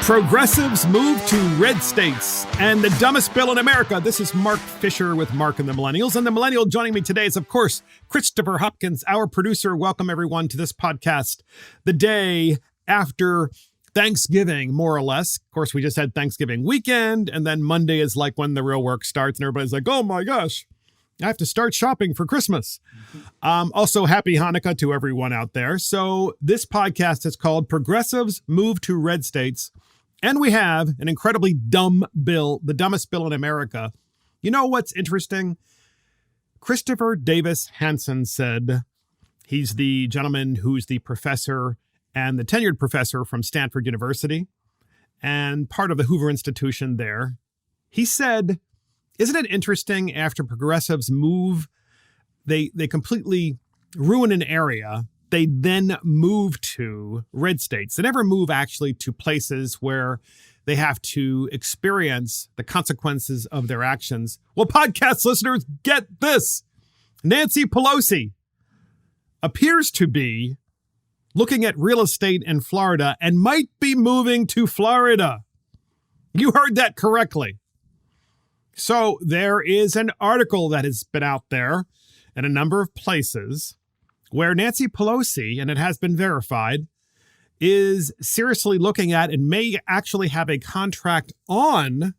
Progressives move to red states and the dumbest bill in America. This is Mark Fisher with Mark and the Millennials. And the millennial joining me today is, of course, Christopher Hopkins, our producer. Welcome, everyone, to this podcast the day after Thanksgiving, more or less. Of course, we just had Thanksgiving weekend, and then Monday is like when the real work starts, and everybody's like, oh my gosh, I have to start shopping for Christmas. Also, happy Hanukkah to everyone out there. So this podcast is called Progressives Move to Red States. And we have an incredibly dumb bill, the dumbest bill in America. You know what's interesting? Christopher Davis Hansen said, he's the gentleman who's the professor and the tenured professor from Stanford University and part of the Hoover Institution there. He said, isn't it interesting after progressives move, they completely ruin an area, they then move to red states. They never move actually to places where they have to experience the consequences of their actions. Well, podcast listeners, get this. Nancy Pelosi appears to be looking at real estate in Florida and might be moving to Florida. You heard that correctly. So there is an article that has been out there in a number of places where Nancy Pelosi, and it has been verified, is seriously looking at and may actually have a contract on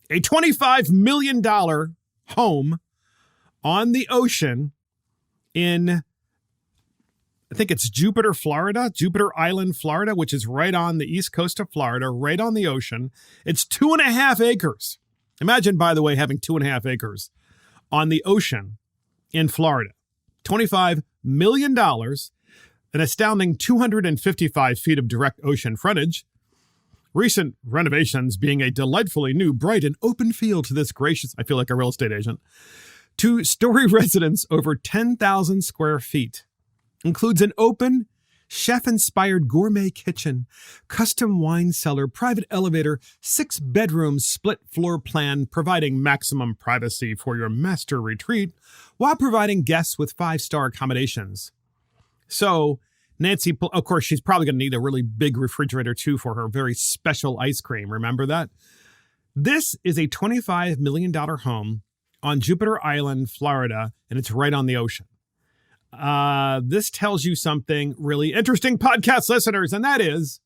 a $25 million home on the ocean in, I think it's Jupiter Island, Florida, which is right on the east coast of Florida, right on the ocean. It's 2.5 acres. Imagine, by the way, having 2.5 acres on the ocean in Florida. $25 million, an astounding 255 feet of direct ocean frontage. Recent renovations being a delightfully new, bright, and open field to this gracious, I feel like a real estate agent, 2-story residence over 10,000 square feet. Includes an open, chef-inspired gourmet kitchen, custom wine cellar, private elevator, 6 bedrooms, split floor plan, providing maximum privacy for your master retreat, while providing guests with 5-star accommodations. So Nancy, of course, she's probably going to need a really big refrigerator too for her very special ice cream. Remember that? This is a $25 million home on Jupiter Island, Florida, and it's right on the ocean. This tells you something really interesting, podcast listeners, and that is,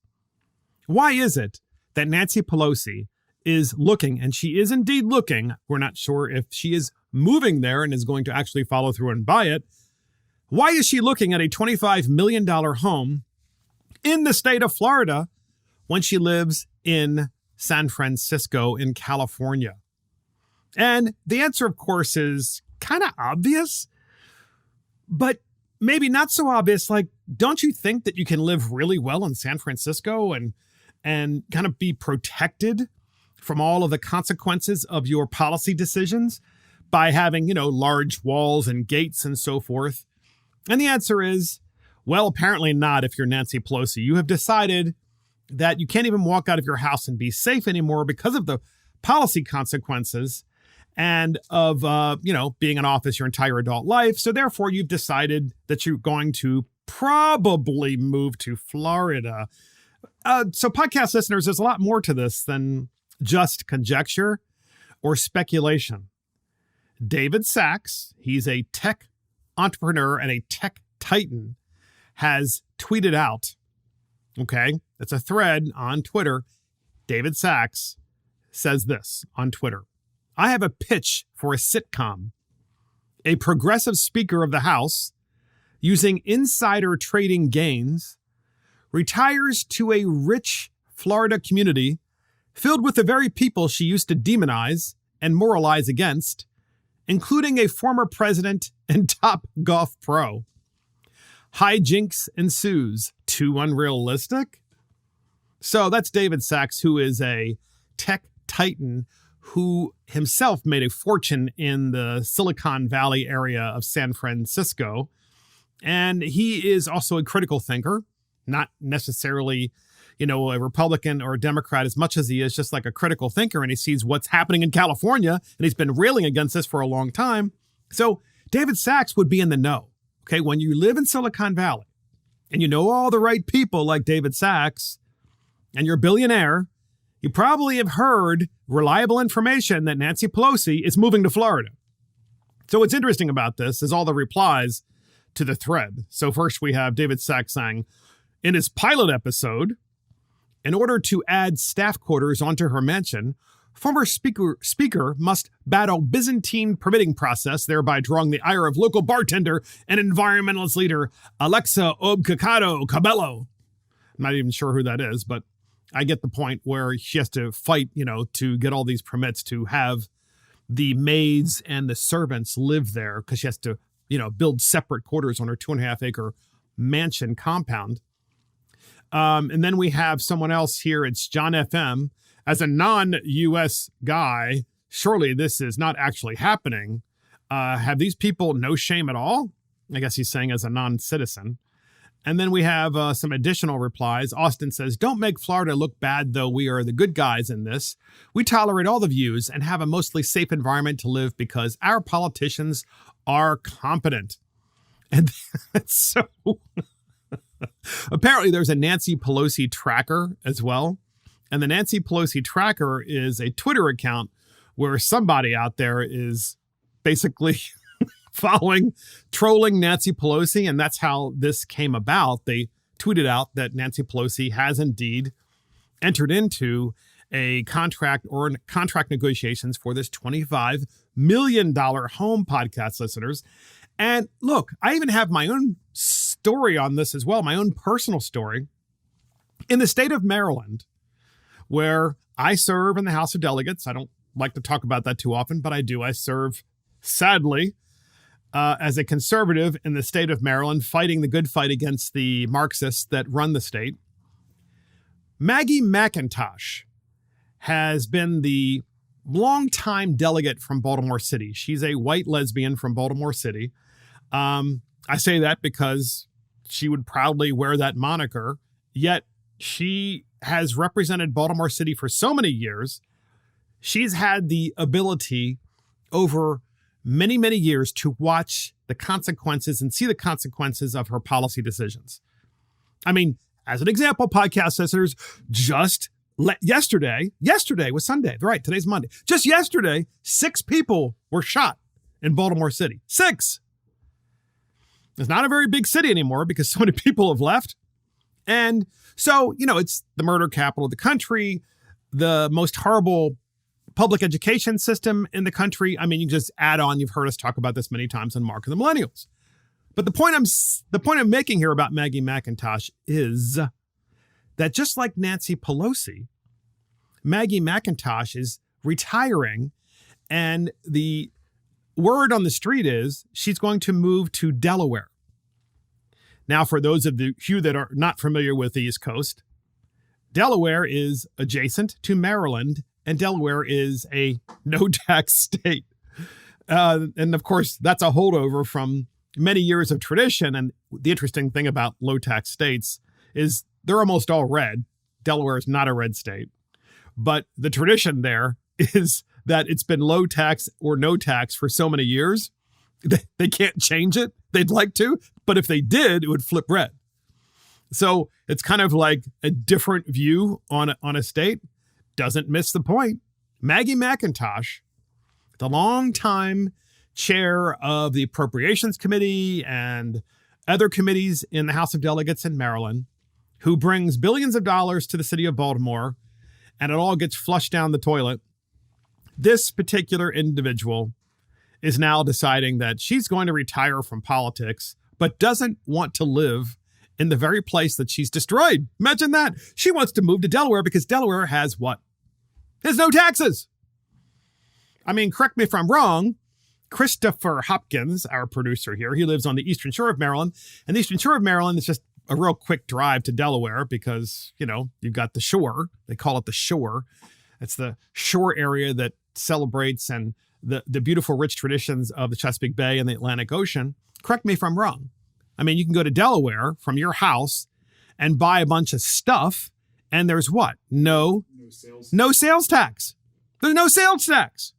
why is it that Nancy Pelosi is looking, and she is indeed looking, we're not sure if she is moving there and is going to actually follow through and buy it. Why is she looking at a $25 million home in the state of Florida when she lives in San Francisco in California? And the answer, of course, is kind of obvious, but maybe not so obvious. Like, don't you think that you can live really well in San Francisco and kind of be protected from all of the consequences of your policy decisions by having, large walls and gates and so forth? And the answer is, well, apparently not if you're Nancy Pelosi. You have decided that you can't even walk out of your house and be safe anymore because of the policy consequences and of, being in office your entire adult life. So therefore, you've decided that you're going to probably move to Florida. So podcast listeners, there's a lot more to this than just conjecture or speculation. David Sachs, he's a tech entrepreneur and a tech titan, has tweeted out, okay, it's a thread on Twitter. David Sachs says this on Twitter: I have a pitch for a sitcom. A progressive Speaker of the House, using insider trading gains, retires to a rich Florida community filled with the very people she used to demonize and moralize against, including a former president and top golf pro. Hijinks ensues. Too unrealistic? So that's David Sachs, who is a tech titan who himself made a fortune in the Silicon Valley area of San Francisco. And he is also a critical thinker, not necessarily, a Republican or a Democrat as much as he is just like a critical thinker. And he sees what's happening in California, and he's been railing against this for a long time. So David Sachs would be in the know. Okay, when you live in Silicon Valley and you know all the right people like David Sachs, and you're a billionaire, you probably have heard reliable information that Nancy Pelosi is moving to Florida. So what's interesting about this is all the replies to the thread. So first we have David Sachs saying, in his pilot episode, in order to add staff quarters onto her mansion, former speaker must battle Byzantine permitting process, thereby drawing the ire of local bartender and environmentalist leader Alexa Cabello. I'm not even sure who that is, but I get the point where she has to fight, to get all these permits to have the maids and the servants live there because she has to, build separate quarters on her 2.5-acre mansion compound. And then we have someone else here. It's John FM. As a non-U.S. guy, surely this is not actually happening. Have these people no shame at all? I guess he's saying as a non-citizen. And then we have some additional replies. Austin says, don't make Florida look bad, though we are the good guys in this. We tolerate all the views and have a mostly safe environment to live because our politicians are competent. And that's so... Apparently, there's a Nancy Pelosi tracker as well. And the Nancy Pelosi tracker is a Twitter account where somebody out there is basically trolling Nancy Pelosi. And that's how this came about. They tweeted out that Nancy Pelosi has indeed entered into a contract negotiations for this $25 million home, podcast listeners. And look, I even have my own story on this as well, my own personal story. In the state of Maryland, where I serve in the House of Delegates. I don't like to talk about that too often, but I do. I serve, sadly, as a conservative in the state of Maryland, fighting the good fight against the Marxists that run the state. Maggie McIntosh has been the longtime delegate from Baltimore City. She's a white lesbian from Baltimore City. I say that because she would proudly wear that moniker, yet she has represented Baltimore City for so many years. She's had the ability over many, many years to watch the consequences and see the consequences of her policy decisions. I mean, as an example, podcast listeners, yesterday was Sunday, right? Today's Monday. Just yesterday, 6 people were shot in Baltimore City. 6. It's not a very big city anymore because so many people have left. And so, it's the murder capital of the country, the most horrible public education system in the country. I mean, you just add on, you've heard us talk about this many times on Mark and the Millennials. But the point I'm making here about Maggie McIntosh is that just like Nancy Pelosi, Maggie McIntosh is retiring, and the word on the street is she's going to move to Delaware. Now, for those of you that are not familiar with the East Coast, Delaware is adjacent to Maryland, and Delaware is a no-tax state. And of course, that's a holdover from many years of tradition. And the interesting thing about low-tax states is they're almost all red. Delaware is not a red state. But the tradition there is that it's been low tax or no tax for so many years. They can't change it. They'd like to, but if they did, it would flip red. So it's kind of like a different view on a state. Doesn't miss the point. Maggie McIntosh, the longtime chair of the Appropriations Committee and other committees in the House of Delegates in Maryland, who brings billions of dollars to the city of Baltimore, and it all gets flushed down the toilet. This particular individual is now deciding that she's going to retire from politics, but doesn't want to live in the very place that she's destroyed. Imagine that. She wants to move to Delaware because Delaware has what? Has no taxes. I mean, correct me if I'm wrong. Christopher Hopkins, our producer here, he lives on the Eastern Shore of Maryland. And the Eastern Shore of Maryland is just a real quick drive to Delaware because, you've got the shore. They call it the shore. It's the shore area that celebrates and the beautiful, rich traditions of the Chesapeake Bay and the Atlantic Ocean. Correct me if I'm wrong. I mean, you can go to Delaware from your house and buy a bunch of stuff, and there's what? No sales tax. There's no sales tax.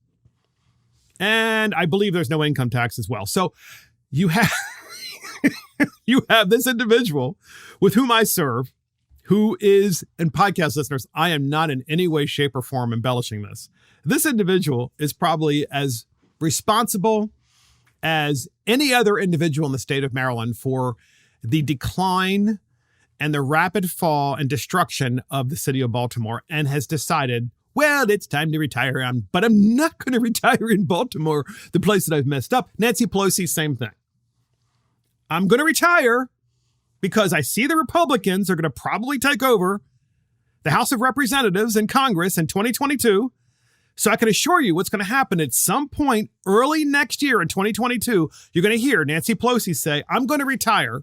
And I believe there's no income tax as well. So you have you have this individual with whom I serve, who is, and podcast listeners, I am not in any way, shape, or form embellishing this. This individual is probably as responsible as any other individual in the state of Maryland for the decline and the rapid fall and destruction of the city of Baltimore, and has decided, well, it's time to retire. But I'm not going to retire in Baltimore, the place that I've messed up. Nancy Pelosi, same thing. I'm going to retire because I see the Republicans are going to probably take over the House of Representatives and Congress in 2022. So I can assure you what's going to happen at some point early next year in 2022, you're going to hear Nancy Pelosi say, I'm going to retire,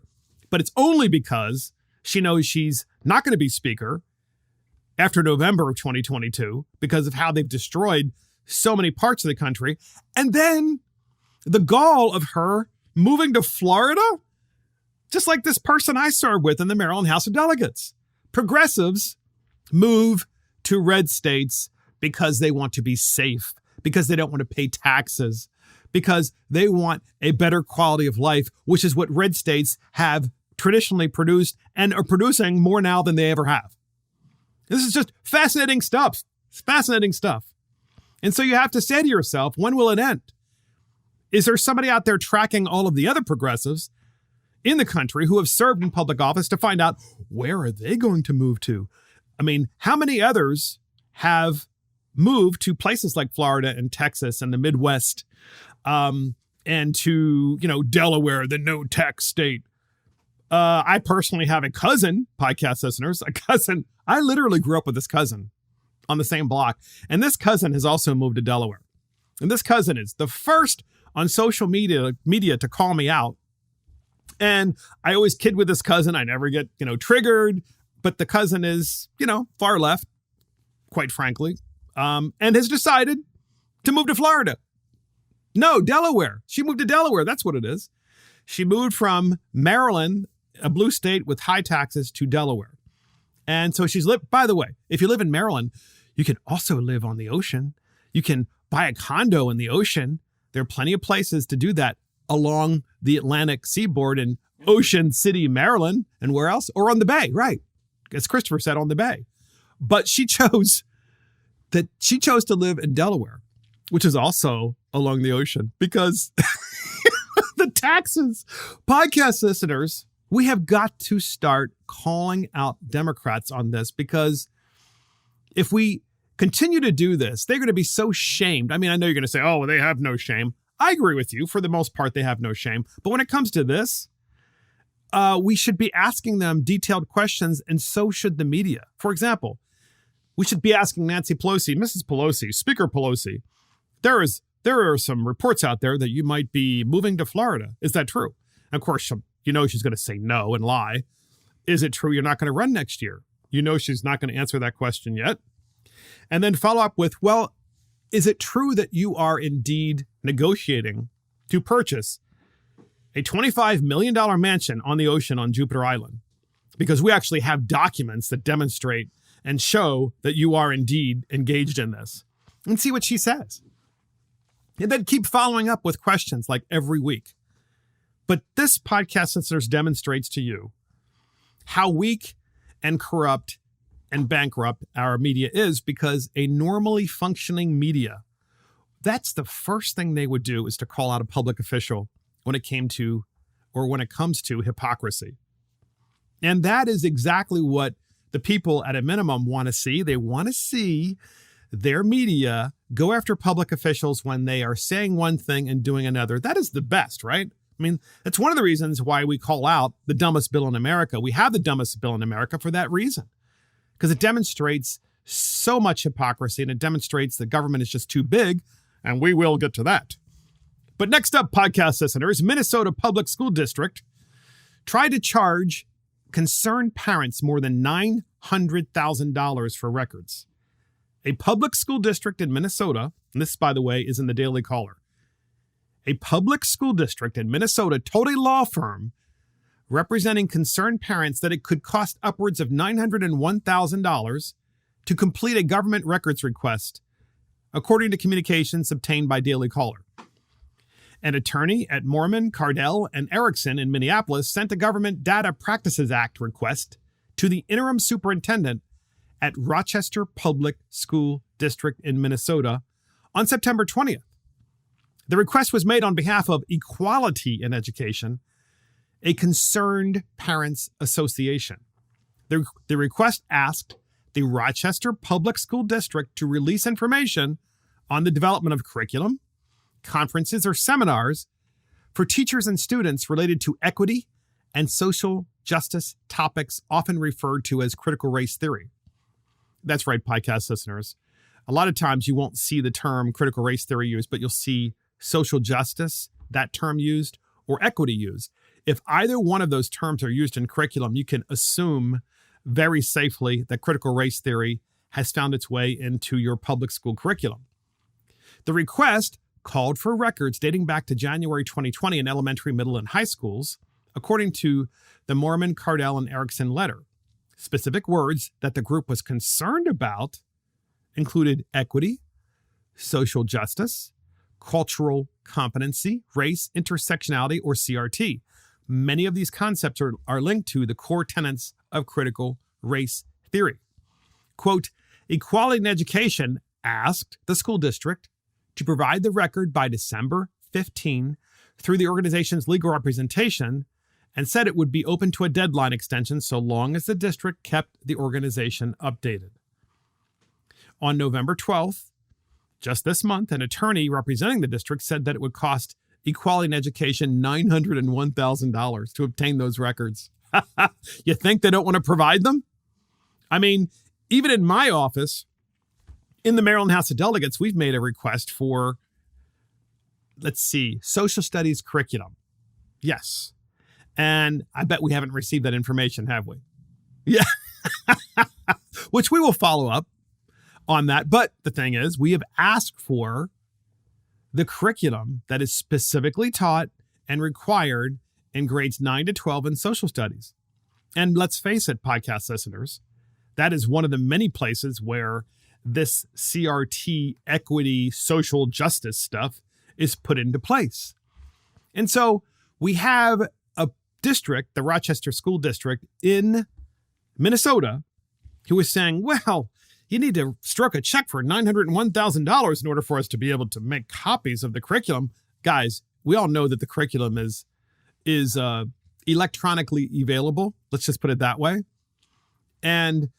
but it's only because she knows she's not going to be speaker after November of 2022 because of how they've destroyed so many parts of the country. And then the gall of her moving to Florida, just like this person I served with in the Maryland House of Delegates. Progressives move to red states because they want to be safe, because they don't want to pay taxes, because they want a better quality of life, which is what red states have traditionally produced and are producing more now than they ever have. This is just fascinating stuff. It's fascinating stuff. And so you have to say to yourself, when will it end? Is there somebody out there tracking all of the other progressives in the country who have served in public office to find out where are they going to move to? I mean, how many others have moved to places like Florida and Texas and the Midwest and to, Delaware, the no tax state? I personally have a cousin, podcast listeners, I literally grew up with this cousin on the same block. And this cousin has also moved to Delaware. And this cousin is the first on social media to call me out. And I always kid with this cousin. I never get, triggered. But the cousin is, far left, quite frankly, and has decided to move to Florida. No, Delaware. She moved to Delaware. That's what it is. She moved from Maryland, a blue state with high taxes, to Delaware. And so she's lived, by the way, if you live in Maryland, you can also live on the ocean. You can buy a condo in the ocean. There are plenty of places to do that along the Atlantic seaboard in Ocean City, Maryland. And where else? Or on the bay, right? As Christopher said, on the bay. But she chose to live in Delaware, which is also along the ocean, because the taxes. Podcast listeners, we have got to start calling out Democrats on this, because if we continue to do this, they're going to be so shamed. I mean, I know you're going to say, oh, well, they have no shame. I agree with you. For the most part, they have no shame. But when it comes to this, we should be asking them detailed questions, and so should the media. For example, we should be asking Nancy Pelosi, Mrs. Pelosi, Speaker Pelosi, there are some reports out there that you might be moving to Florida. Is that true? And of course, she's going to say no and lie. Is it true you're not going to run next year? She's not going to answer that question yet. And then follow up with, well, is it true that you are indeed negotiating to purchase a $25 million mansion on the ocean on Jupiter Island? Because we actually have documents that demonstrate and show that you are indeed engaged in this. And see what she says. And then keep following up with questions like every week. But this podcast, listeners, demonstrates to you how weak and corrupt and bankrupt our media is, because a normally functioning media, that's the first thing they would do, is to call out a public official when it comes to hypocrisy. And that is exactly what the people at a minimum want to see. They want to see their media go after public officials when they are saying one thing and doing another. That is the best, right? I mean, that's one of the reasons why we call out the dumbest bill in America. We have the dumbest bill in America for that reason, because it demonstrates so much hypocrisy, and it demonstrates that government is just too big, and we will get to that. But next up, podcast listeners, Minnesota Public School District tried to charge concerned parents more than $900,000 for records. A public school district in Minnesota, and this, by the way, is in the Daily Caller. A public school district in Minnesota told a law firm representing concerned parents that it could cost upwards of $901,000 to complete a government records request, according to communications obtained by Daily Caller. An attorney at Mormon, Cardell, and Erickson in Minneapolis sent a Government Data Practices Act request to the interim superintendent at Rochester Public School District in Minnesota on September 20th. The request was made on behalf of Equality in Education, a concerned parents association. The request asked the Rochester Public School District to release information on the development of curriculum, conferences, or seminars for teachers and students related to equity and social justice topics often referred to as critical race theory. That's right, podcast listeners. A lot of times you won't see the term critical race theory used, but you'll see social justice, that term used, or equity used. If either one of those terms are used in curriculum, you can assume very safely that critical race theory has found its way into your public school curriculum. The request called for records dating back to January 2020 in elementary, middle, and high schools, according to the Mormon, Cardell, and Erickson letter. Specific words that the group was concerned about included equity, social justice, cultural competency, race, intersectionality, or CRT. Many of these concepts are linked to the core tenets of critical race theory. Quote, Equality in Education asked the school district to provide the record by December 15 through the organization's legal representation and said it would be open to a deadline extension so long as the district kept the organization updated. On November 12th, just this month, an attorney representing the district said that it would cost Equality in Education $901,000 to obtain those records. You think they don't want to provide them? I mean, even in my office, in the Maryland House of Delegates, we've made a request for, social studies curriculum. Yes. And I bet we haven't received that information, have we? Yeah. Which we will follow up on that. But the thing is, we have asked for the curriculum that is specifically taught and required in grades 9 to 12 in social studies. And let's face it, podcast listeners, that is one of the many places where this CRT, equity, social justice stuff is put into place. And so we have a district, the Rochester School District in Minnesota, who is saying, well, you need to stroke a check for $901,000 in order for us to be able to make copies of the curriculum. Guys, we all know that the curriculum is electronically available. Let's just put it that way. And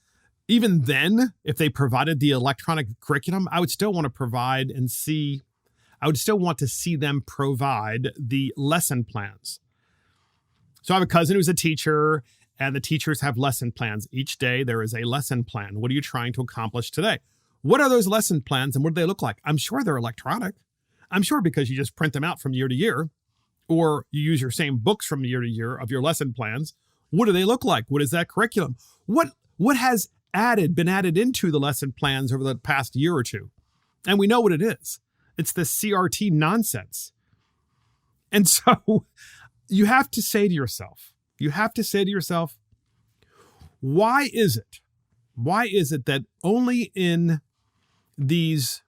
even then, if they provided the electronic curriculum, I would still want to see them provide the lesson plans. So I have a cousin who's a teacher, and the teachers have lesson plans. Each day there is a lesson plan. What are you trying to accomplish today? What are those lesson plans and what do they look like? I'm sure they're electronic. I'm sure because you just print them out from year to year, or you use your same books from year to year of your lesson plans. What do they look like? What is that curriculum? What has been added into the lesson plans over the past year or two? And we know what it is. It's the CRT nonsense. And so you have to say to yourself, why is it that only in these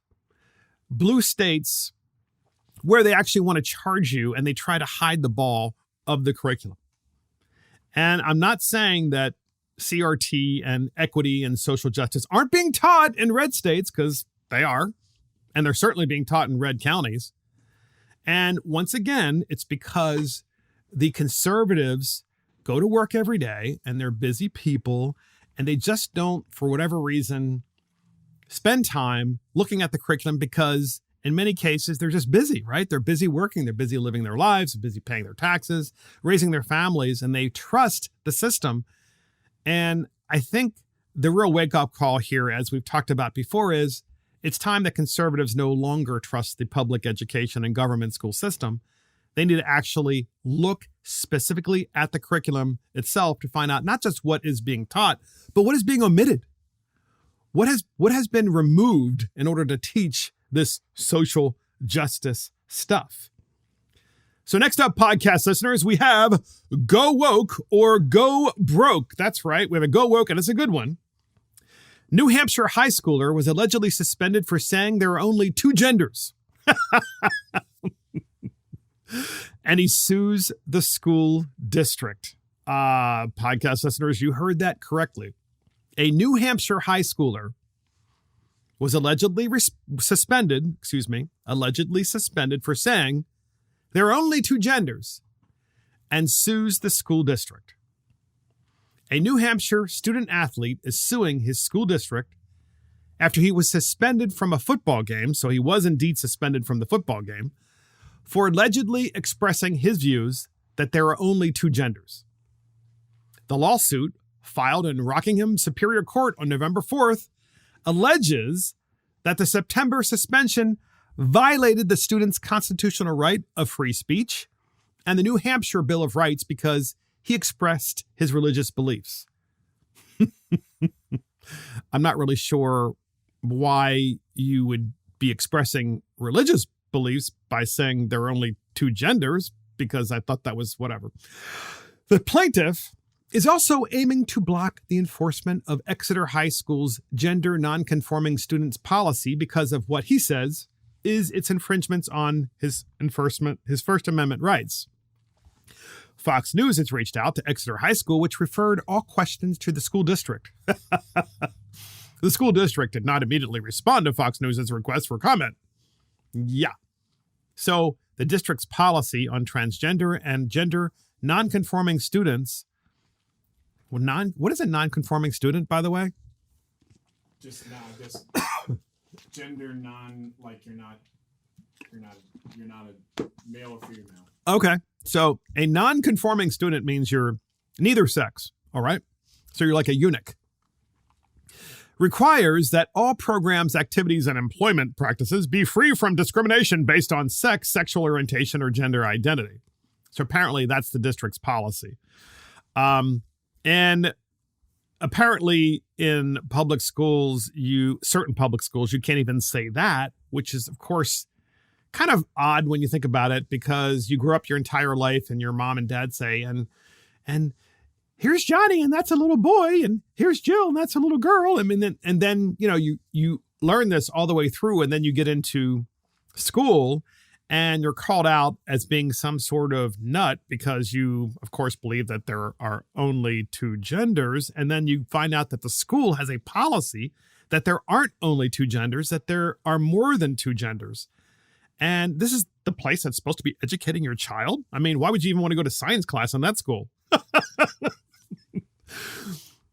blue states where they actually want to charge you and they try to hide the ball of the curriculum? And I'm not saying that CRT and equity and social justice aren't being taught in red states, because they are, and they're certainly being taught in red counties. And once again, it's because the conservatives go to work every day and they're busy people and they just don't, for whatever reason, spend time looking at the curriculum because in many cases they're just busy, right? They're busy working, they're busy living their lives, they're busy paying their taxes, raising their families, and they trust the system. And I think the real wake-up call here, as we've talked about before, is it's time that conservatives no longer trust the public education and government school system. They need to actually look specifically at the curriculum itself to find out not just what is being taught, but what is being omitted. What has been removed in order to teach this social justice stuff? So next up, podcast listeners, we have Go Woke or Go Broke. That's right. We have a Go Woke, and it's a good one. New Hampshire high schooler was allegedly suspended for saying there are only two genders. And he sues the school district. Podcast listeners, you heard that correctly. A New Hampshire high schooler was allegedly suspended for saying there are only two genders and sues the school district. A New Hampshire student athlete is suing his school district after he was suspended from a football game, so he was indeed suspended from the football game, for allegedly expressing his views that there are only two genders. The lawsuit, filed in Rockingham Superior Court on November 4th, alleges that the September suspension violated the student's constitutional right of free speech and the New Hampshire Bill of Rights because he expressed his religious beliefs. I'm not really sure why you would be expressing religious beliefs by saying there are only two genders, because I thought that was whatever. The plaintiff is also aiming to block the enforcement of Exeter High School's gender nonconforming students policy because of what he says is its infringements on his First Amendment rights. Fox News has reached out to Exeter High School, which referred all questions to the school district. The school district did not immediately respond to Fox News' request for comment. Yeah. So the district's policy on transgender and gender nonconforming students. What is a nonconforming student, by the way? Just gender non, like you're not a male or female. Okay. So a nonconforming student means you're neither sex. All right. So you're like a eunuch. Requires that all programs, activities, and employment practices be free from discrimination based on sex, sexual orientation, or gender identity. So apparently that's the district's policy. And apparently in public schools, certain public schools, you can't even say that, which is, of course, kind of odd when you think about it, because you grew up your entire life and your mom and dad say, and here's Johnny, and that's a little boy, and here's Jill, and that's a little girl. I mean, and then, you learn this all the way through, and then you get into school and you're called out as being some sort of nut because you, of course, believe that there are only two genders. And then you find out that the school has a policy that there aren't only two genders, that there are more than two genders. And this is the place that's supposed to be educating your child. I mean, why would you even want to go to science class in that school?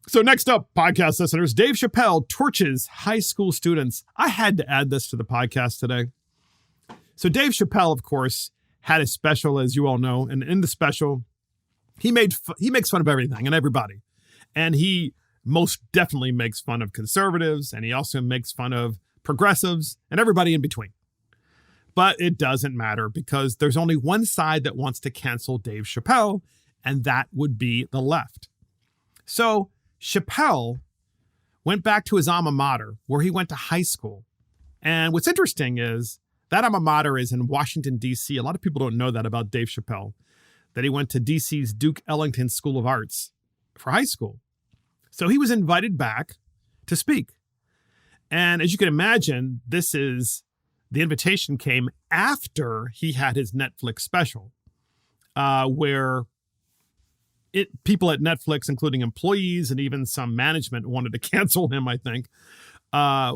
So next up, podcast listeners, Dave Chappelle torches high school students. I had to add this to the podcast today. So Dave Chappelle, of course, had a special, as you all know, and in the special, he makes fun of everything and everybody. And he most definitely makes fun of conservatives, and he also makes fun of progressives and everybody in between. But it doesn't matter because there's only one side that wants to cancel Dave Chappelle, and that would be the left. So Chappelle went back to his alma mater where he went to high school. And what's interesting is that alma mater is in Washington, D.C. A lot of people don't know that about Dave Chappelle, that he went to D.C.'s Duke Ellington School of Arts for high school. So he was invited back to speak. And as you can imagine, the invitation came after he had his Netflix special, where people at Netflix, including employees and even some management, wanted to cancel him, I think,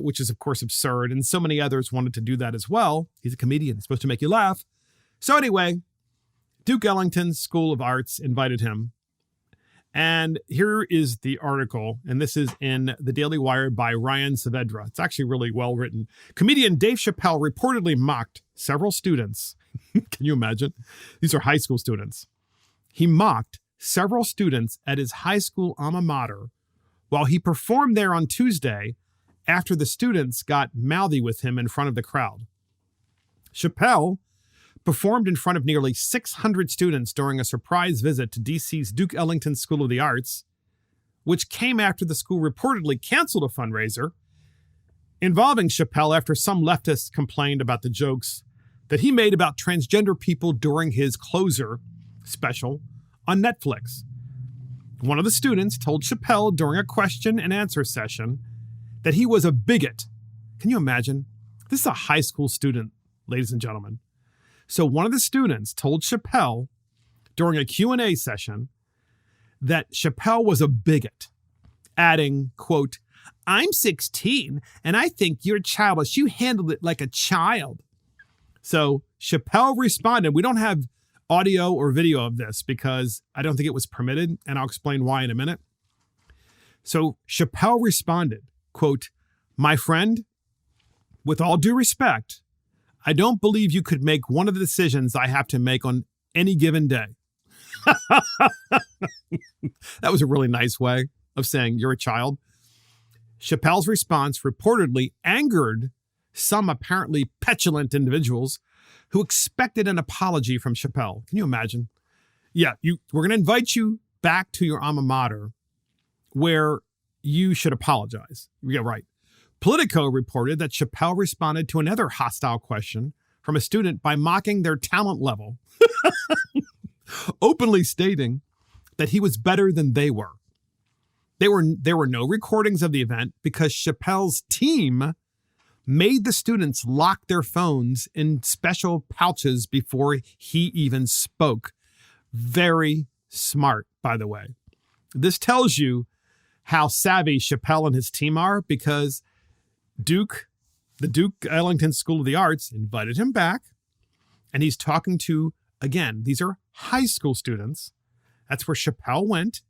which is, of course, absurd. And so many others wanted to do that as well. He's a comedian. He's supposed to make you laugh. So anyway, Duke Ellington School of Arts invited him. And here is the article, and this is in the Daily Wire by Ryan Saavedra. It's actually really well written. Comedian Dave Chappelle reportedly mocked several students. Can you imagine? These are high school students. He mocked several students at his high school alma mater while he performed there on Tuesday after the students got mouthy with him in front of the crowd. Chappelle performed in front of nearly 600 students during a surprise visit to D.C.'s Duke Ellington School of the Arts, which came after the school reportedly canceled a fundraiser involving Chappelle after some leftists complained about the jokes that he made about transgender people during his Closer special on Netflix. One of the students told Chappelle during a question and answer session that he was a bigot. Can you imagine? This is a high school student, ladies and gentlemen. So one of the students told Chappelle during a Q&A session that Chappelle was a bigot, adding, quote, "I'm 16 and I think you're childish. You handled it like a child." So Chappelle responded. We don't have audio or video of this because I don't think it was permitted, and I'll explain why in a minute. So Chappelle responded, quote, "My friend, with all due respect, I don't believe you could make one of the decisions I have to make on any given day." That was a really nice way of saying you're a child. Chappelle's response reportedly angered some apparently petulant individuals who expected an apology from Chappelle. Can you imagine? Yeah, we're going to invite you back to your alma mater where you should apologize. Yeah, right. Politico reported that Chappelle responded to another hostile question from a student by mocking their talent level, openly stating that he was better than they were. There were no recordings of the event because Chappelle's team made the students lock their phones in special pouches before he even spoke. Very smart, by the way. This tells you how savvy Chappelle and his team are because the Duke Ellington School of the Arts invited him back, and he's talking to, again, these are high school students. That's where Chappelle went.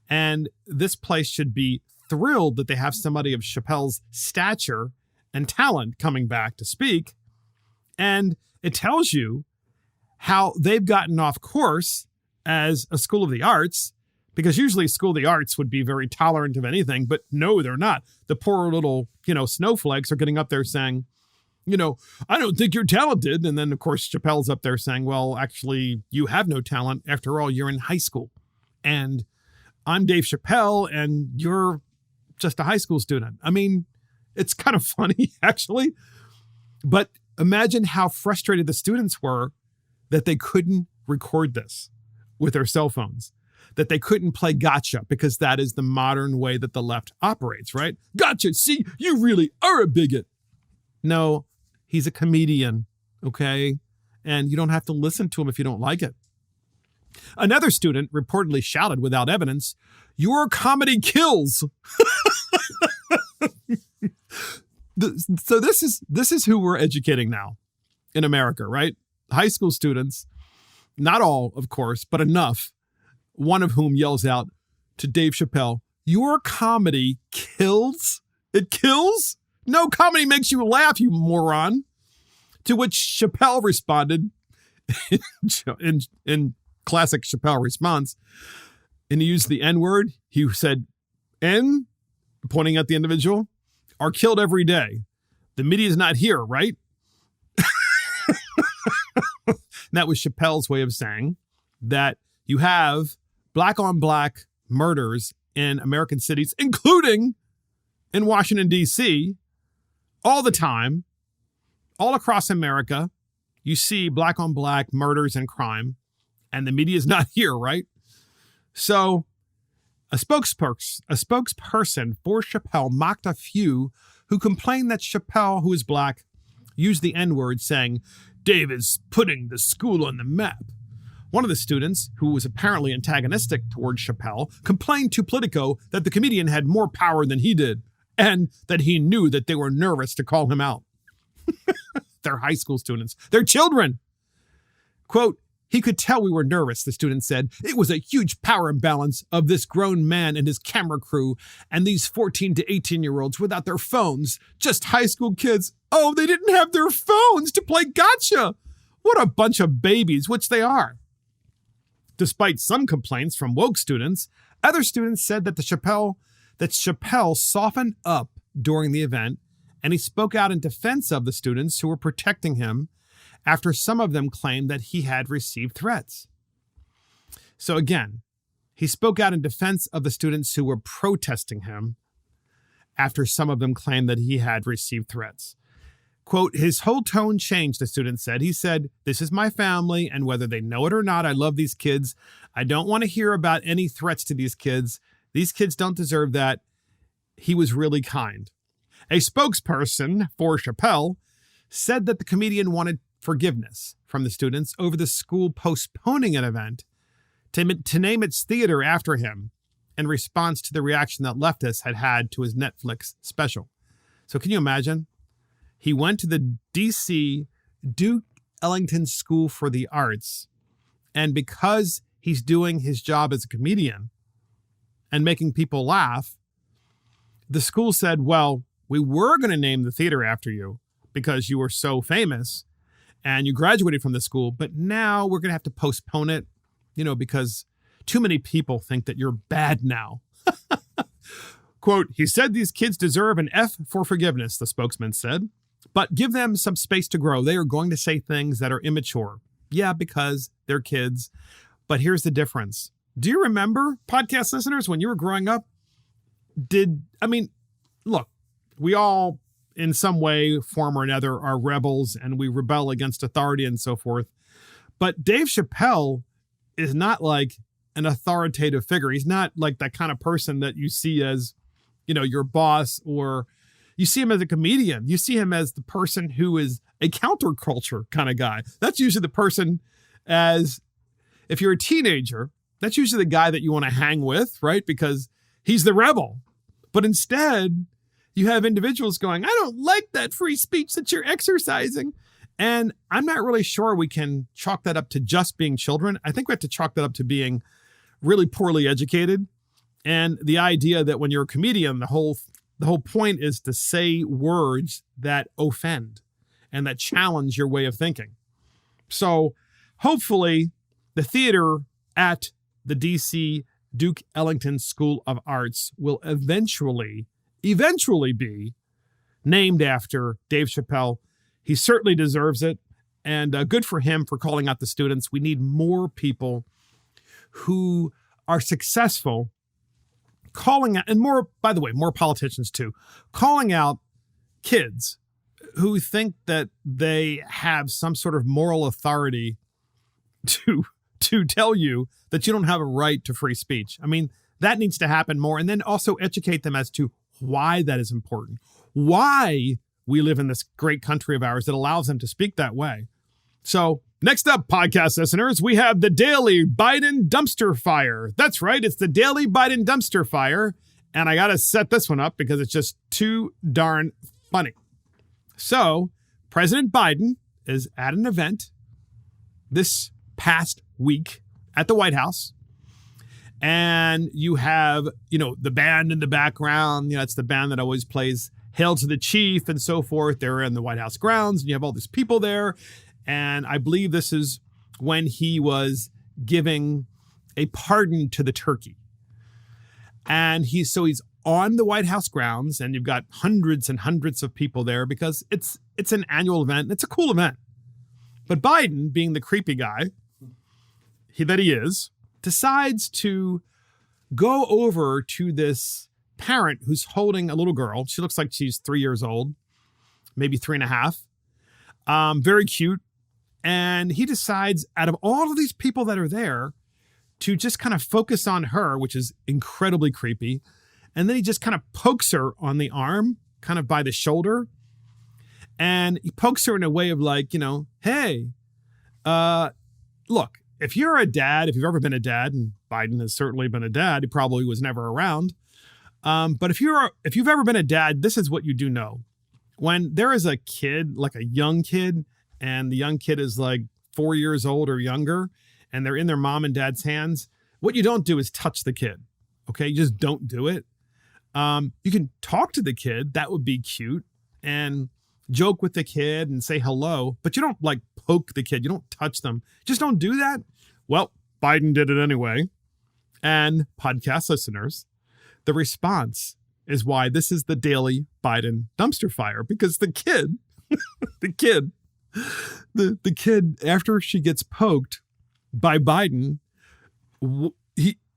And this place should be thrilled that they have somebody of Chappelle's stature and talent coming back to speak. And it tells you how they've gotten off course as a school of the arts, because usually school of the arts would be very tolerant of anything, but no, they're not. The poor little, snowflakes are getting up there saying, "I don't think you're talented." And then, of course, Chappelle's up there saying, "Well, actually, you have no talent. After all, you're in high school. And I'm Dave Chappelle, and you're just a high school student." I mean, it's kind of funny, actually. But imagine how frustrated the students were that they couldn't record this with their cell phones, that they couldn't play gotcha, because that is the modern way that the left operates, right? Gotcha. See, you really are a bigot. No, he's a comedian, okay? And you don't have to listen to him if you don't like it. Another student reportedly shouted without evidence, "Your comedy kills." So this is who we're educating now in America, right? High school students, not all, of course, but enough, one of whom yells out to Dave Chappelle, "Your comedy kills? It kills? No, comedy makes you laugh, you moron." To which Chappelle responded in classic Chappelle response, and he used the N-word. He said, "N," pointing at the individual, "are killed every day. The media's not here, right?" And that was Chappelle's way of saying that you have black on black murders in American cities, including in Washington, D.C., all the time, all across America. You see black on black murders and crime, and the media is not here, right? So a spokesperson for Chappelle mocked a few who complained that Chappelle, who is black, used the N-word, saying, "Dave is putting the school on the map." One of the students, who was apparently antagonistic towards Chappelle, complained to Politico that the comedian had more power than he did, and that he knew that they were nervous to call him out. They're high school students. They're children. Quote, "He could tell we were nervous," the student said. "It was a huge power imbalance of this grown man and his camera crew and these 14 to 18-year-olds without their phones. Just high school kids. Oh, they didn't have their phones to play gotcha. What a bunch of babies," which they are. Despite some complaints from woke students, other students said that Chappelle softened up during the event, and he spoke out in defense of the students who were protecting him after some of them claimed that he had received threats. So again, he spoke out in defense of the students who were protesting him after some of them claimed that he had received threats. Quote, "His whole tone changed," the student said. He said, "This is my family, and whether they know it or not, I love these kids. I don't want to hear about any threats to these kids. These kids don't deserve that." He was really kind. A spokesperson for Chappelle said that the comedian wanted forgiveness from the students over the school postponing an event to name its theater after him in response to the reaction that leftists had had to his Netflix special. So can you imagine? He went to the D.C. Duke Ellington School for the Arts, and because he's doing his job as a comedian and making people laugh, the school said, well, we were going to name the theater after you because you were so famous and you graduated from the school, but now we're going to have to postpone it, because too many people think that you're bad now. Quote, he said these kids deserve an F for forgiveness, the spokesman said, but give them some space to grow. They are going to say things that are immature. Yeah, because they're kids. But here's the difference. Do you remember, podcast listeners, when you were growing up? Look, we all in some way, form or another, are rebels and we rebel against authority and so forth. But Dave Chappelle is not like an authoritative figure. He's not like that kind of person that you see as, your boss, or you see him as a comedian. You see him as the person who is a counterculture kind of guy. That's usually the person if you're a teenager, that's usually the guy that you want to hang with, right? Because he's the rebel. But instead, you have individuals going, I don't like that free speech that you're exercising. And I'm not really sure we can chalk that up to just being children. I think we have to chalk that up to being really poorly educated. And the idea that when you're a comedian, the whole point is to say words that offend and that challenge your way of thinking. So hopefully the theater at the DC Duke Ellington School of Arts will eventually be named after Dave Chappelle. He certainly deserves it. And good for him for calling out the students. We need more people who are successful calling out, and more, by the way, more politicians too, calling out kids who think that they have some sort of moral authority to tell you that you don't have a right to free speech. I mean, that needs to happen more. And then also educate them as to why that is important, why we live in this great country of ours that allows them to speak that way. So next up, podcast listeners, we have the Daily Biden Dumpster Fire. That's right. It's the Daily Biden Dumpster Fire. And I got to set this one up because it's just too darn funny. So President Biden is at an event this past week at the White House. And you have, the band in the background. It's the band that always plays Hail to the Chief and so forth. They're in the White House grounds and you have all these people there. And I believe this is when he was giving a pardon to the turkey. And he's on the White House grounds and you've got hundreds and hundreds of people there because it's an annual event. And it's a cool event. But Biden, being the creepy guy that he is, decides to go over to this parent who's holding a little girl. She looks like she's 3 years old, maybe 3.5. Very cute. And he decides, out of all of these people that are there, to just kind of focus on her, which is incredibly creepy. And then he just kind of pokes her on the arm, kind of by the shoulder. And he pokes her in a way of like, hey, look, if you're a dad, if you've ever been a dad, and Biden has certainly been a dad, he probably was never around. But if you've ever been a dad, this is what you do know. When there is a kid, like a young kid, and the young kid is like 4 years old or younger, and they're in their mom and dad's hands, what you don't do is touch the kid. Okay. You just don't do it. You can talk to the kid. That would be cute. And joke with the kid and say hello, but you don't like poke the kid. You don't touch them. Just don't do that. Well, Biden did it anyway. And podcast listeners, the response is why this is the Daily Biden Dumpster Fire, because the kid, the kid, after she gets poked by Biden,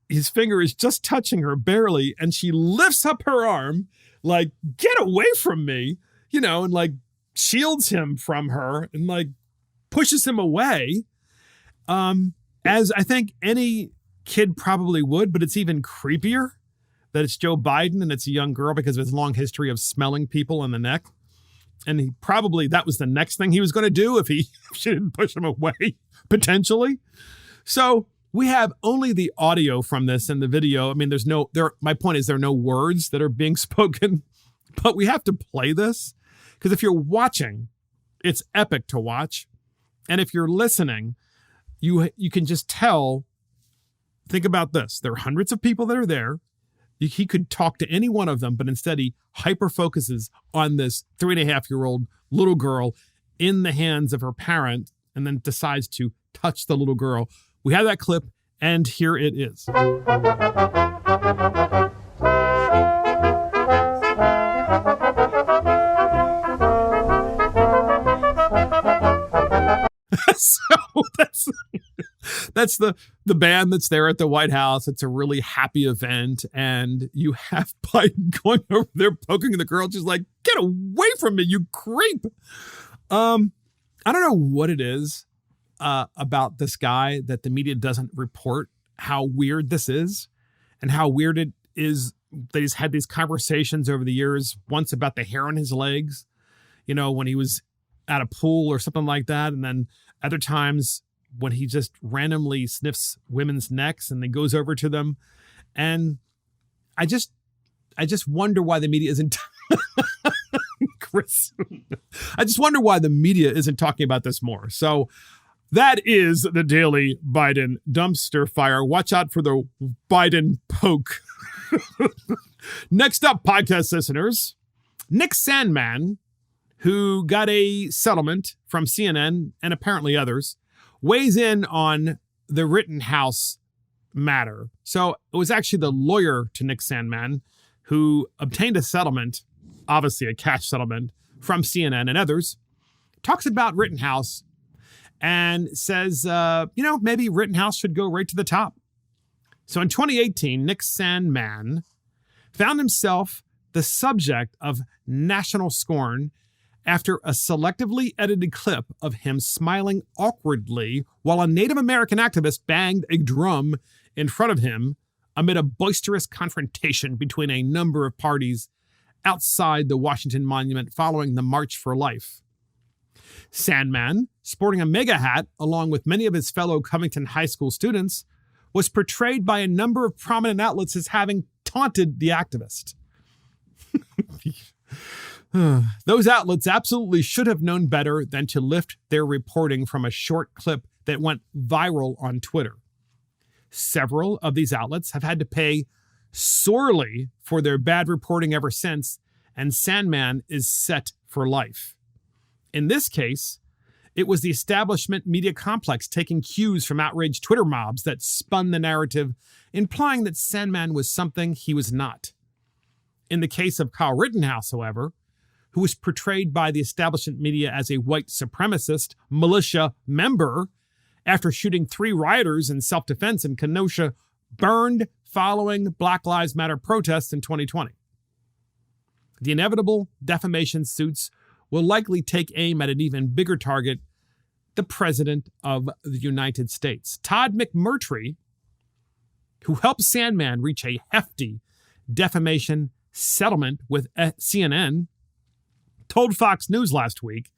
his finger is just touching her barely. And she lifts up her arm, like, get away from me, and like shields him from her and like pushes him away. As I think any kid probably would, but it's even creepier that it's Joe Biden and it's a young girl because of his long history of smelling people in the neck. And that was the next thing he was going to do if she didn't push him away, potentially. So We have only the audio from this and the video. I mean, my point is there are no words that are being spoken, but we have to play this because if you're watching, it's epic to watch. And if you're listening, you can just tell. Think about this. There are hundreds of people that are there. He could talk to any one of them, but instead he hyper focuses on this 3.5-year-old little girl in the hands of her parent and then decides to touch the little girl. We have that clip, and here it is. So that's the band that's there at the White House. It's a really happy event, and you have Biden going over there poking the girl. She's like, "Get away from me, you creep!" I don't know what it is about this guy that the media doesn't report how weird this is and how weird it is that he's had these conversations over the years, once about the hair on his legs, when he was at a pool or something like that. And then other times when he just randomly sniffs women's necks and then goes over to them. And I just wonder why the media isn't Chris. I just wonder why the media isn't talking about this more. So that is the Daily Biden Dumpster Fire. Watch out for the Biden poke. Next up, podcast listeners, Nick Sandmann, who got a settlement from CNN and apparently others, weighs in on the Rittenhouse matter. So it was actually the lawyer to Nick Sandmann who obtained a settlement, obviously a cash settlement, from CNN and others, talks about Rittenhouse and says, maybe Rittenhouse should go right to the top. So in 2018, Nick Sandmann found himself the subject of national scorn after a selectively edited clip of him smiling awkwardly while a Native American activist banged a drum in front of him amid a boisterous confrontation between a number of parties outside the Washington Monument following the March for Life. Sandmann, sporting a MAGA hat along with many of his fellow Covington High School students, was portrayed by a number of prominent outlets as having taunted the activist. Those outlets absolutely should have known better than to lift their reporting from a short clip that went viral on Twitter. Several of these outlets have had to pay sorely for their bad reporting ever since, and Sandmann is set for life. In this case, it was the establishment media complex taking cues from outraged Twitter mobs that spun the narrative, implying that Sandmann was something he was not. In the case of Kyle Rittenhouse, however, who was portrayed by the establishment media as a white supremacist militia member after shooting 3 rioters in self-defense in Kenosha, burned following Black Lives Matter protests in 2020. The inevitable defamation suits will likely take aim at an even bigger target, the President of the United States. Todd McMurtry, who helped Sandmann reach a hefty defamation settlement with CNN, told Fox News last week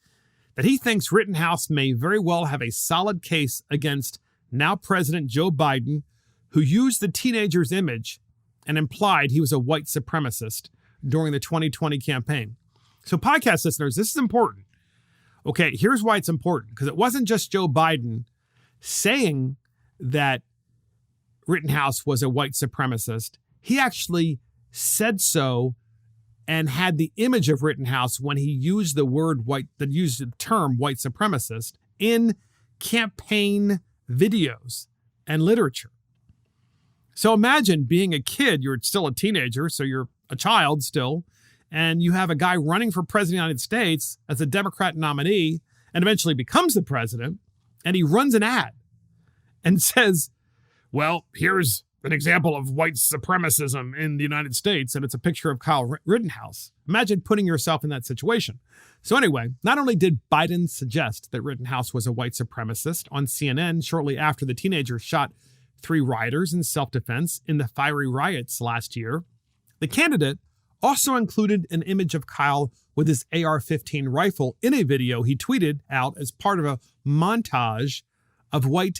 that he thinks Rittenhouse may very well have a solid case against now President Joe Biden, who used the teenager's image and implied he was a white supremacist during the 2020 campaign. So podcast listeners, this is important. Okay, here's why it's important. Because it wasn't just Joe Biden saying that Rittenhouse was a white supremacist. He actually said so and had the image of Rittenhouse when he used the term white supremacist in campaign videos and literature. So imagine being a kid, you're still a teenager, so you're a child still, and you have a guy running for president of the United States as a Democrat nominee and eventually becomes the president, and he runs an ad and says, well, here's an example of white supremacism in the United States, and it's a picture of Kyle Rittenhouse. Imagine putting yourself in that situation. So anyway, not only did Biden suggest that Rittenhouse was a white supremacist on CNN shortly after the teenager shot 3 rioters in self-defense in the fiery riots last year, the candidate also included an image of Kyle with his AR-15 rifle in a video he tweeted out as part of a montage of white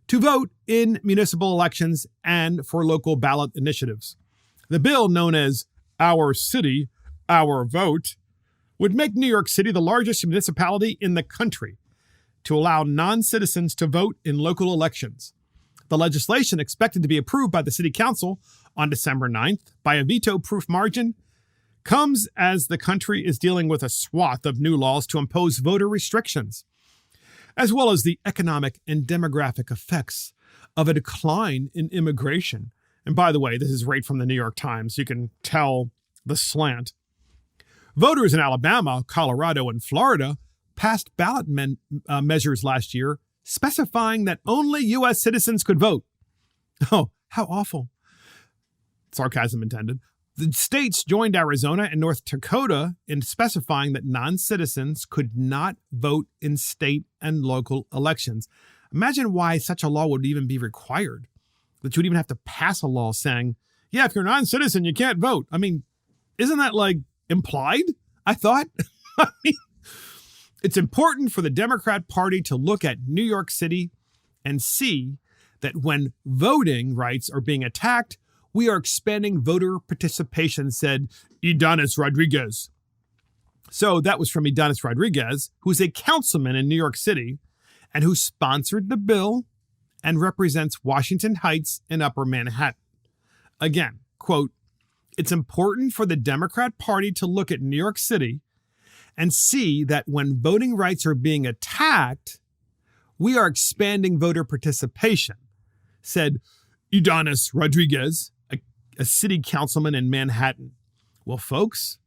to vote in municipal elections and for local ballot initiatives. The bill, known as Our City, Our Vote, would make New York City the largest municipality in the country to allow non-citizens to vote in local elections. The legislation, expected to be approved by the City Council on December 9th by a veto-proof margin, comes as the country is dealing with a swath of new laws to impose voter restrictions, as well as the economic and demographic effects of a decline in immigration. And by the way, this is right from the New York Times. You can tell the slant. Voters in Alabama, Colorado, and Florida passed ballot measures last year specifying that only U.S. citizens could vote. Oh, how awful. Sarcasm intended. The states joined Arizona and North Dakota in specifying that non-citizens could not vote in state and local elections. Imagine why such a law would even be required. That you would even have to pass a law saying, yeah, if you're a non-citizen, you can't vote. I mean, isn't that like implied? I thought. I mean, it's important for the Democrat Party to look at New York City and see that when voting rights are being attacked, we are expanding voter participation, said Udonis Rodriguez. So that was from Udonis Rodriguez, who's a councilman in New York City and who sponsored the bill and represents Washington Heights and Upper Manhattan. Again, quote, it's important for the Democrat Party to look at New York City and see that when voting rights are being attacked, we are expanding voter participation, said Udonis Rodriguez, a city councilman in Manhattan. Well, folks,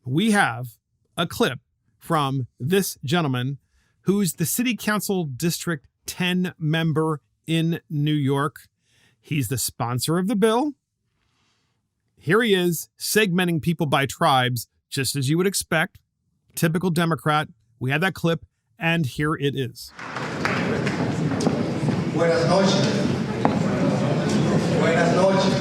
we have a clip from this gentleman who's the city council district 10 member in New York. He's the sponsor of the bill. Here he is, segmenting people by tribes, just as you would expect. Typical Democrat. We had that clip, and here it is. Buenas noches. Buenas noches.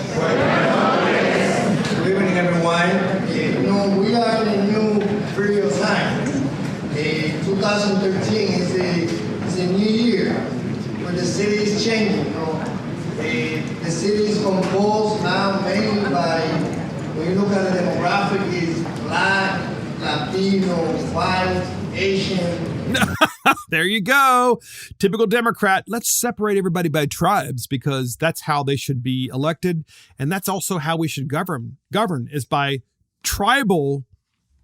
Good evening, everyone. We are in a new period of time. 2013 is a new year where the city is changing. The city is composed now mainly by, when you look at the demographic, is Black, Latino, white, Asian. There you go. Typical Democrat. Let's separate everybody by tribes because that's how they should be elected. And that's also how we should govern is by tribal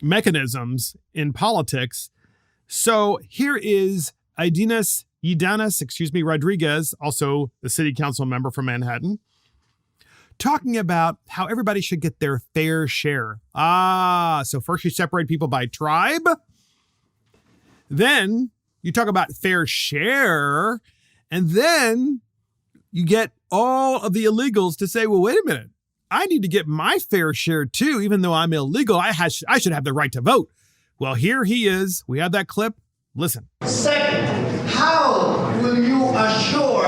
mechanisms in politics. So here is Udonis Rodriguez, also the city council member from Manhattan, talking about how everybody should get their fair share. So first you separate people by tribe. Then you talk about fair share. And then you get all of the illegals to say, well, wait a minute. I need to get my fair share too. Even though I'm illegal, I should have the right to vote. Well, here he is. We have that clip. Listen. Second, how will you assure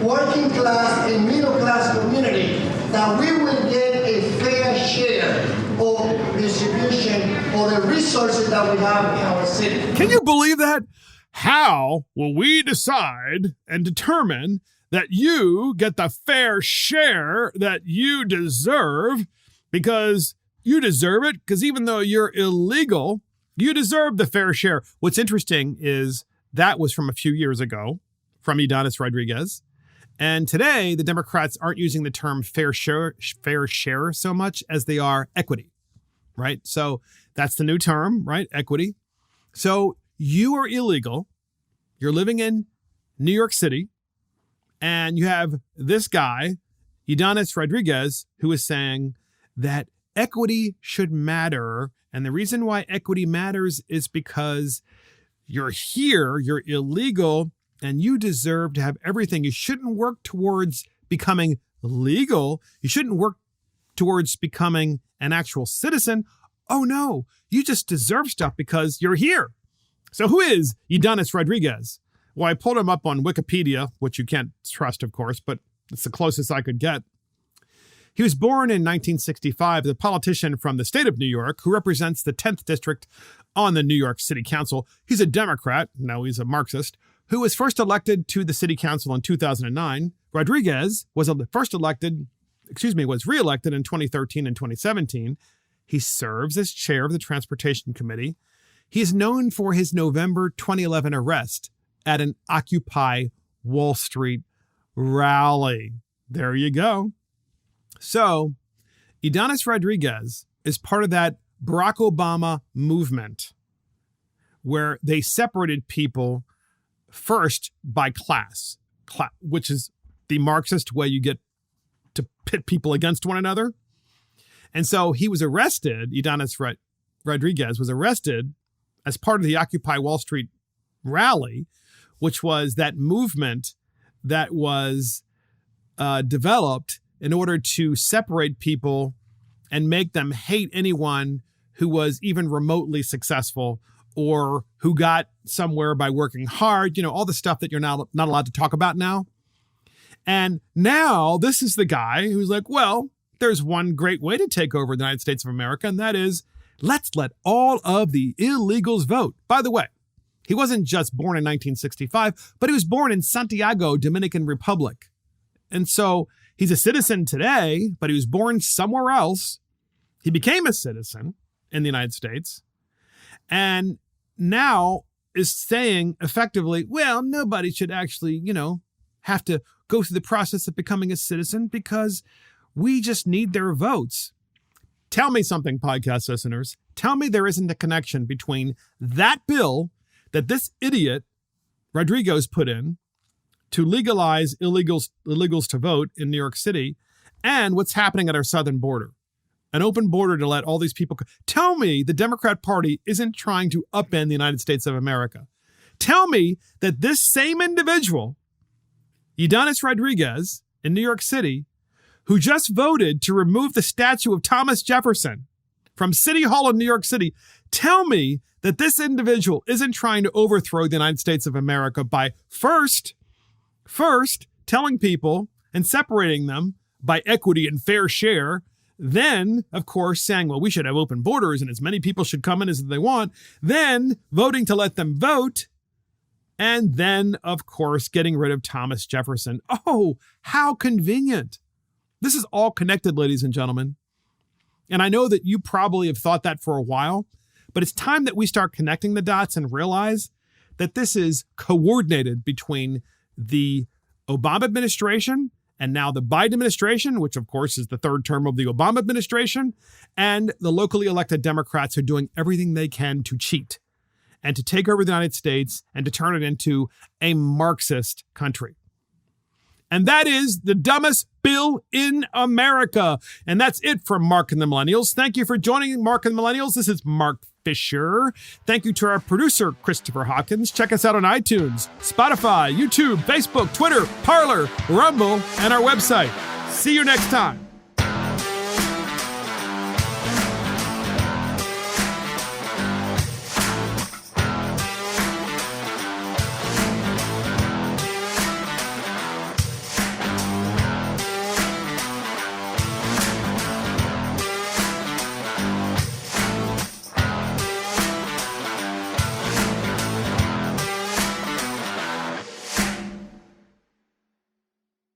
working class and middle class community that we will get a fair share of distribution or the resources that we have in our city? Can you believe that? How will we decide and determine that you get the fair share that you deserve because you deserve it? Because even though you're illegal, you deserve the fair share. What's interesting is that was from a few years ago from Udonis Rodriguez. And today, the Democrats aren't using the term fair share so much as they are equity, right? So that's the new term, right? Equity. So you are illegal. You're living in New York City. And you have this guy, Udonis Rodriguez, who is saying that equity should matter. And the reason why equity matters is because you're here, you're illegal, and you deserve to have everything. You shouldn't work towards becoming legal. You shouldn't work towards becoming an actual citizen. Oh, no, you just deserve stuff because you're here. So who is Udonis Rodriguez? Well, I pulled him up on Wikipedia, which you can't trust, of course, but it's the closest I could get. He was born in 1965, the politician from the state of New York who represents the 10th district on the New York City Council. He's a Democrat, no, he's a Marxist, who was first elected to the city council in 2009. Rodriguez was reelected in 2013 and 2017. He serves as chair of the Transportation Committee. He is known for his November 2011 arrest at an Occupy Wall Street rally. There you go. So, Udonis Rodriguez is part of that Barack Obama movement where they separated people first by class, which is the Marxist way you get to pit people against one another. And so he was arrested, Udonis Rodriguez was arrested as part of the Occupy Wall Street rally, which was that movement that was developed in order to separate people and make them hate anyone who was even remotely successful or who got somewhere by working hard, all the stuff that you're not allowed to talk about now. And now this is the guy who's like, well, there's one great way to take over the United States of America, and that is let's let all of the illegals vote. By the way, he wasn't just born in 1965, but he was born in Santiago, Dominican Republic. And so he's a citizen today, but he was born somewhere else. He became a citizen in the United States and now is saying effectively, well, nobody should actually, have to go through the process of becoming a citizen because we just need their votes. Tell me something, podcast listeners. Tell me there isn't a connection between that bill that this idiot Rodriguez put in to legalize illegals to vote in New York City and what's happening at our southern border. An open border to let all these people Tell me the Democrat Party isn't trying to upend the United States of America. Tell me that this same individual, Udonis Rodriguez in New York City, who just voted to remove the statue of Thomas Jefferson from City Hall in New York City, tell me that this individual isn't trying to overthrow the United States of America by first telling people and separating them by equity and fair share. Then, of course, saying, well, we should have open borders and as many people should come in as they want. Then voting to let them vote. And then, of course, getting rid of Thomas Jefferson. Oh, how convenient. This is all connected, ladies and gentlemen. And I know that you probably have thought that for a while, but it's time that we start connecting the dots and realize that this is coordinated between the Obama administration and now the Biden administration, which of course is the third term of the Obama administration, and the locally elected Democrats are doing everything they can to cheat and to take over the United States and to turn it into a Marxist country. And that is the dumbest bill in America. And that's it from Mark and the Millennials. Thank you for joining Mark and the Millennials. This is Mark Fisher. Thank you to our producer, Christopher Hawkins. Check us out on iTunes, Spotify, YouTube, Facebook, Twitter, Parler, Rumble, and our website. See you next time.